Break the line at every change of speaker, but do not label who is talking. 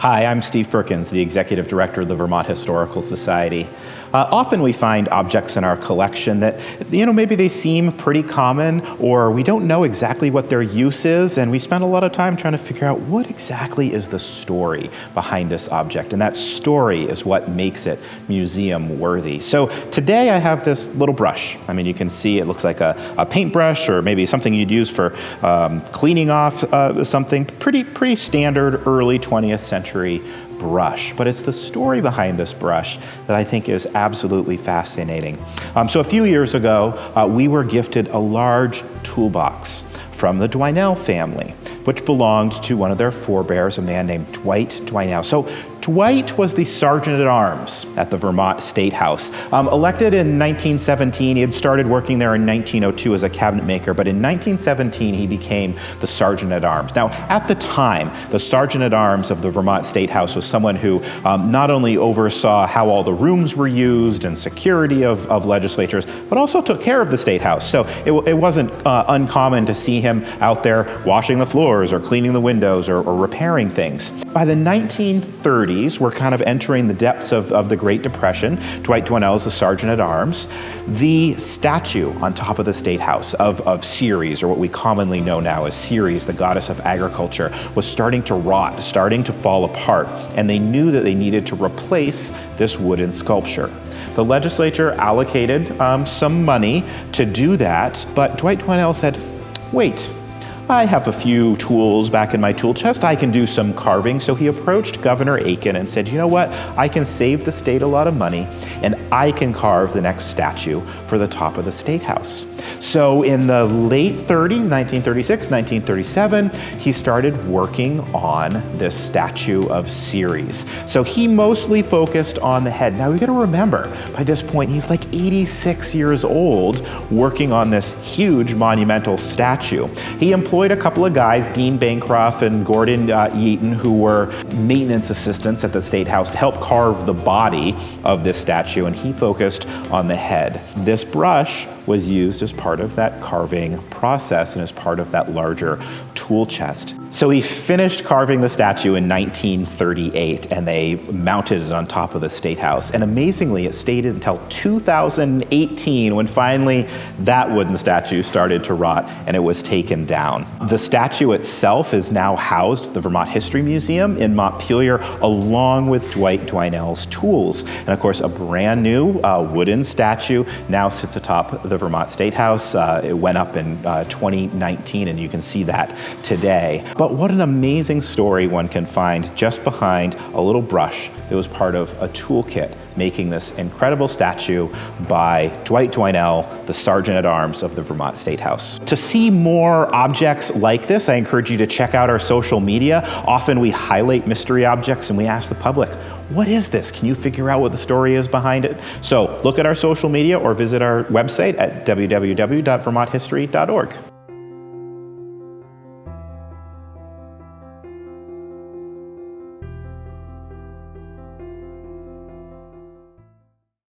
Hi, I'm Steve Perkins, the Executive Director of the Vermont Historical Society. Often we find objects in our collection that, maybe they seem pretty common, or we don't know exactly what their use is, and we spend a lot of time trying to figure out what exactly is the story behind this object, and that story is what makes it museum worthy. So today I have this little brush. You can see it looks like a paintbrush, or maybe something you'd use for cleaning off something. Pretty standard early 20th century brush, but it's the story behind this brush that I think is absolutely fascinating. So a few years ago, we were gifted a large toolbox from the Dwinnell family, which belonged to one of their forebears, a man named Dwight Dwinell. So Dwight was the Sergeant-at-Arms at the Vermont State House. Elected in 1917, he had started working there in 1902 as a cabinet maker, but in 1917 he became the Sergeant-at-Arms. Now, at the time, the Sergeant-at-Arms of the Vermont State House was someone who not only oversaw how all the rooms were used and security of legislatures, but also took care of the State House. So it wasn't uncommon to see him out there washing the floors or cleaning the windows or repairing things. By the 1930s, we're kind of entering the depths of the Great Depression. Dwight Dwinell is the Sergeant-at-Arms. The statue on top of the State House of Ceres, or what we commonly know now as Ceres, the goddess of agriculture, was starting to rot, starting to fall apart, and they knew that they needed to replace this wooden sculpture. The legislature allocated some money to do that, but Dwight Dwinell said, wait, I have a few tools back in my tool chest. I can do some carving. So he approached Governor Aiken and said, you know what? I can save the state a lot of money, and I can carve the next statue for the top of the State House. So in the late 30s, 1936, 1937, he started working on this statue of Ceres. So he mostly focused on the head. Now we got to remember, by this point, he's like 86 years old working on this huge monumental statue. He employed a couple of guys, Dean Bancroft and Gordon Yeaton, who were maintenance assistants at the State House to help carve the body of this statue, and he focused on the head. This brush was used as part of that carving process and as part of that larger tool chest. So he finished carving the statue in 1938, and they mounted it on top of the State House. And amazingly, it stayed until 2018 when finally that wooden statue started to rot and it was taken down. The statue itself is now housed at the Vermont History Museum in Montpelier, along with Dwight Dwinell's tools. And of course, a brand new wooden statue now sits atop the Vermont State House. It went up in 2019, and you can see that today. But what an amazing story one can find just behind a little brush that was part of a toolkit making this incredible statue by Dwight Dwinell, the Sergeant-at-Arms of the Vermont State House. To see more objects like this, I encourage you to check out our social media. Often we highlight mystery objects and we ask the public, what is this? Can you figure out what the story is behind it? So look at our social media or visit our website at www.vermonthistory.org.